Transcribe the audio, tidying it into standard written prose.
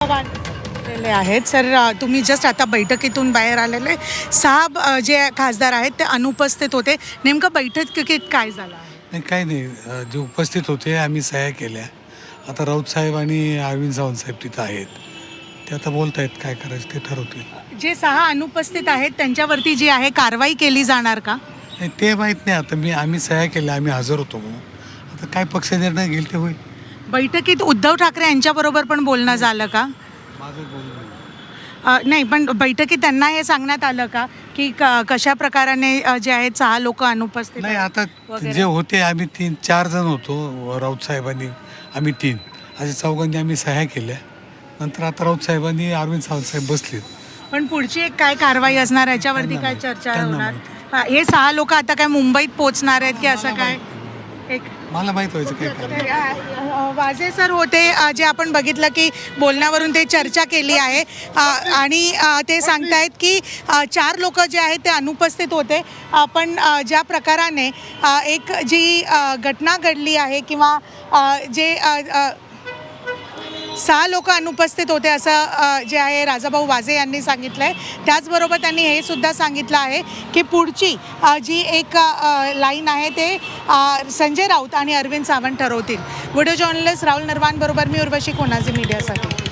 वाढलेले आहेत. सर तुम्ही जस्ट आता बैठकीतून बाहेर आलेले 6 जे खासदार आहेत ते अनुपस्थित होते. नेमकं बैठकीत काय झालं आहे? नाही काही नाही, जे उपस्थित होते आम्ही सह्या केल्या. आता राऊत साहेब आणि अरविंद सावंत साहेब तिथं आहेत, ते आता बोलत आहेत काय करायचं ते ठरवतील. जे 6 अनुपस्थित आहेत त्यांच्यावरती जी आहे कारवाई केली जाणार का? नाही ते माहीत नाही. आता आम्ही सह्या केल्या, आम्ही हजर होतो म्हणून. आता काय पक्ष निर्णय घेईल ते होईल. बैठकीत उद्धव ठाकरे यांच्याबरोबर पण बोलणं झालं का? माझं बोलणं नाही, पण बैठकीत त्यांना हे सांगण्यात आलं का की कशा प्रकाराने जे आहेत 6 लोक अनुपस्थित नाही. आहेत आता वगैरे? जे होते आम्ही 3-4 जण होतो, राऊत साहेबांनी आम्ही 3 असे चौघांनी आम्ही सह्या केल्या. नंतर आता राऊत साहेबांनी अरविंद सावंत साहेब बसलेत. पण पुढची एक काय कारवाई असणार याच्यावरती काय चर्चा त्यांना होणार? माहिती. हे 6 लोक आता काय मुंबईत पोहोचणार आहेत की असं काय? एक मला माहीत व्हायचं काय करायचं. वाजे सर होते, जे आपण बघितलं की बोलण्यावरून ते चर्चा केली आहे आणि ते सांगतायत की 4 लोक जे आहेत ते अनुपस्थित होते. पण ज्या प्रकाराने एक जी घटना घडली आहे किंवा जे 6 लोक अनुपस्थित होते असं जे आहे राजाभाऊ वाजे यांनी सांगितलं आहे. त्याचबरोबर त्यांनी हे सुद्धा सांगितलं आहे की पुढची जी एक लाईन आहे ते संजय राऊत आणि अरविंद सावंत ठरवतील. व्हिडिओ जर्नलिस्ट राहुल नरवानबरोबर मी उर्वशी कोणाजी मीडियासाठी.